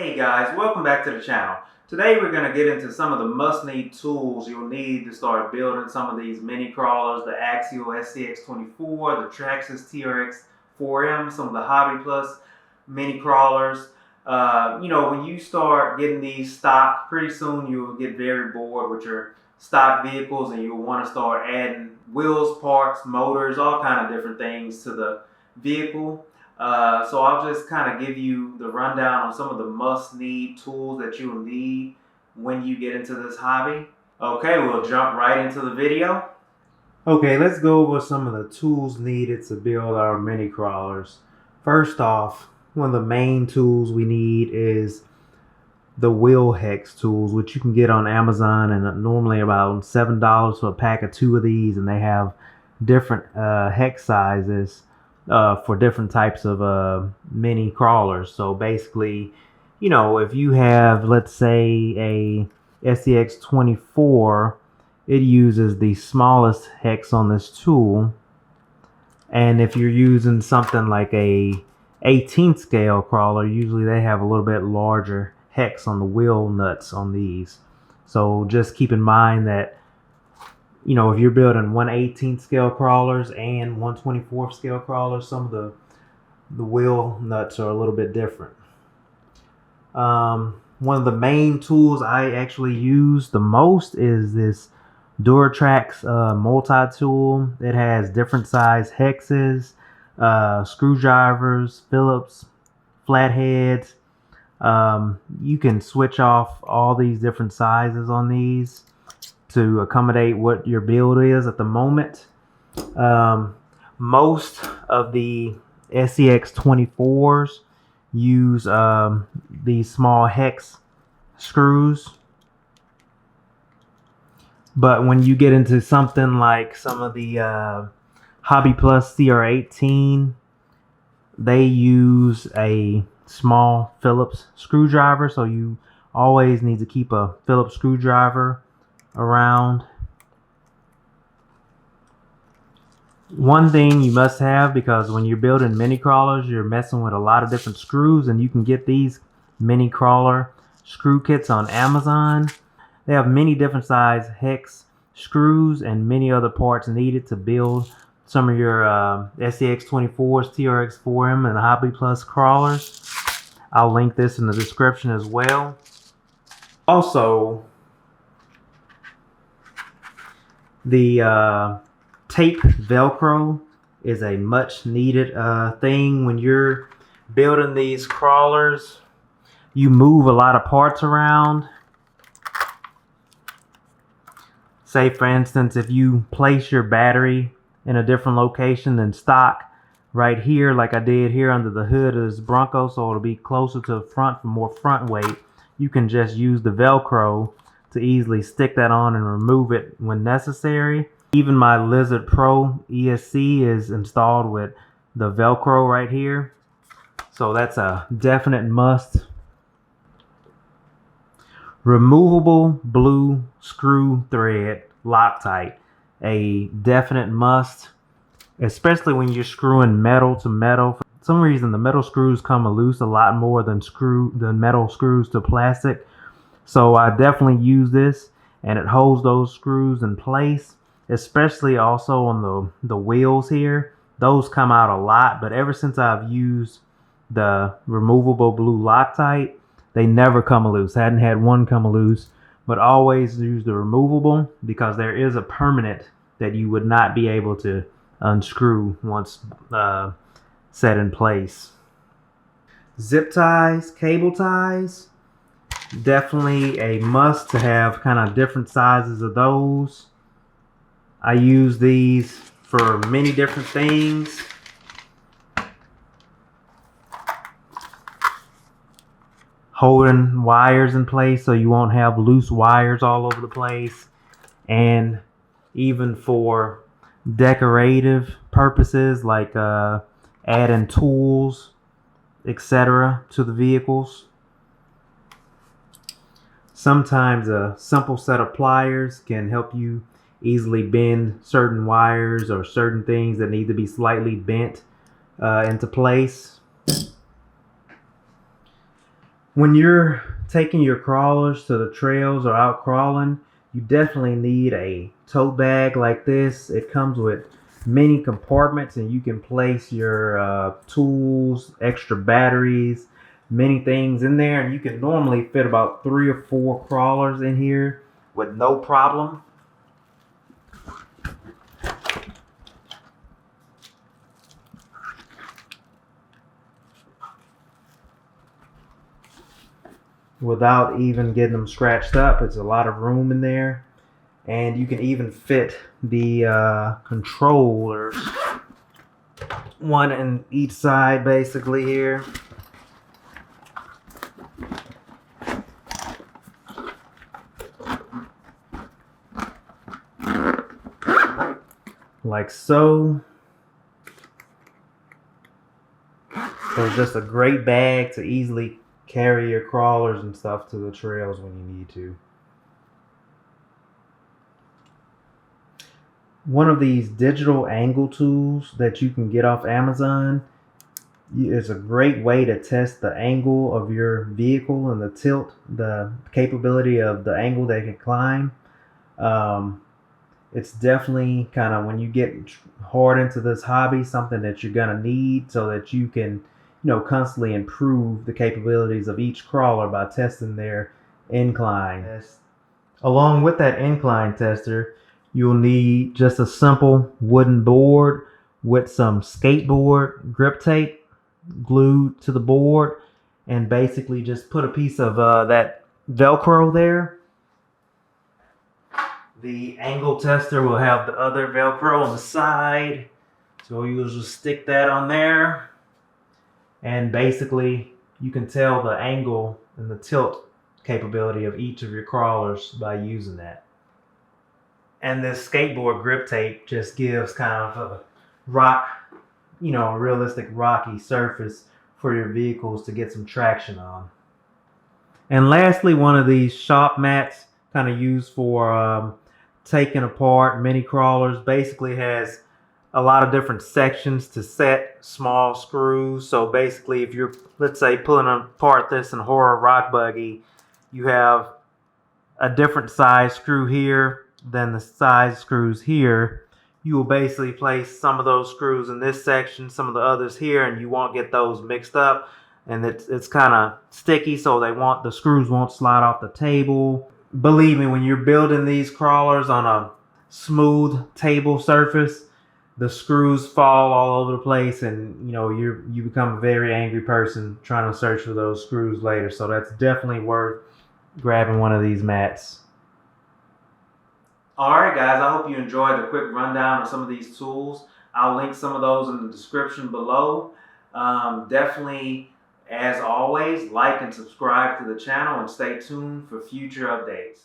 Hey guys, welcome back to the channel. Today we're going to get into some of the must-need tools you'll need to start building some of these mini crawlers, the Axial SCX24, the Traxxas TRX4M, some of the Hobby Plus mini crawlers. When you start getting these stock, pretty soon you'll get very bored with your stock vehicles and you'll want to start adding wheels, parts, motors, all kind of different things to the vehicle. So I'll just kind of give you the rundown on some of the must-need tools that you'll need when you get into this hobby. Okay, we'll jump right into the video. Okay, let's go over some of the tools needed to build our mini crawlers. First off, one of the main tools we need is the Wheel Hex tools, which you can get on Amazon, and normally about $7 for a pack of 2 of these, and they have different hex sizes for different types of mini crawlers. So basically, if you have, let's say, a SCX24, it uses the smallest hex on this tool. And if you're using something like a 18th scale crawler, usually they have a little bit larger hex on the wheel nuts on these. So just keep in mind that if you're building 1/18th scale crawlers and 1/24th scale crawlers, some of the wheel nuts are a little bit different. One of the main tools I actually use the most is this Traxxas multi-tool. It has different size hexes, screwdrivers, Phillips, flatheads. You can switch off all these different sizes on these to accommodate what your build is at the moment. Most of the SCX24s use these small hex screws, but when you get into something like some of the Hobby Plus CR18, they use a small Phillips screwdriver, so you always need to keep a Phillips screwdriver around. One thing you must have, because when you're building mini crawlers, you're messing with a lot of different screws, and you can get these mini crawler screw kits on Amazon. They have many different size hex screws and many other parts needed to build some of your SCX24s, TRX4M, and Hobby Plus crawlers. I'll link this in the description as well. Also, the tape Velcro is a much needed thing when you're building these crawlers. You move a lot of parts around. Say for instance, if you place your battery in a different location than stock, right here, like I did here under the hood of this Bronco, so it'll be closer to the front for more front weight, you can just use the Velcro to easily stick that on and remove it when necessary. Even my Lizard Pro ESC is installed with the Velcro right here, so that's a definite must. Removable blue screw thread Loctite, a definite must, especially when you're screwing metal to metal. For some reason, the metal screws come loose a lot more than metal screws to plastic. So I definitely use this, and it holds those screws in place, especially also on the wheels here. Those come out a lot, but ever since I've used the removable blue Loctite, they never come loose. I hadn't had one come loose, but always use the removable, because there is a permanent that you would not be able to unscrew once set in place. Zip ties, cable ties, definitely a must to have kind of different sizes of those. I use these for many different things. Holding wires in place so you won't have loose wires all over the place, and even for decorative purposes like adding tools, etc. to the vehicles. Sometimes a simple set of pliers can help you easily bend certain wires or certain things that need to be slightly bent into place. When you're taking your crawlers to the trails or out crawling, you definitely need a tote bag like this. It comes with many compartments and you can place your tools, extra batteries, many things in there, and you can normally fit about 3 or 4 crawlers in here with no problem. Without even getting them scratched up. It's a lot of room in there, and you can even fit the controllers, one in each side basically here. Like so. So it's just a great bag to easily carry your crawlers and stuff to the trails when you need to. One of these digital angle tools that you can get off Amazon is a great way to test the angle of your vehicle and the tilt, the capability of the angle they can climb. It's definitely kind of, when you get hard into this hobby, something that you're gonna need so that you can constantly improve the capabilities of each crawler by testing their incline. Along with that incline tester, you'll need just a simple wooden board with some skateboard grip tape glued to the board, and basically just put a piece of that Velcro there. The angle tester will have the other Velcro on the side, so you'll just stick that on there. And basically, you can tell the angle and the tilt capability of each of your crawlers by using that. And this skateboard grip tape just gives kind of a rock, a realistic rocky surface for your vehicles to get some traction on. And lastly, one of these shop mats, kind of used for taking apart mini crawlers, basically has a lot of different sections to set small screws. So basically, if you're, let's say, pulling apart this in horror rock buggy, you have a different size screw here than the size screws here. You will basically place some of those screws in this section, some of the others here, and you won't get those mixed up. And it's kind of sticky, so the screws won't slide off the table. Believe me, when you're building these crawlers on a smooth table surface, the screws fall all over the place, and you become a very angry person trying to search for those screws later. So that's definitely worth grabbing one of these mats. Alright guys, I hope you enjoyed the quick rundown of some of these tools. I'll link some of those in the description below. Definitely, as always, like and subscribe to the channel and stay tuned for future updates.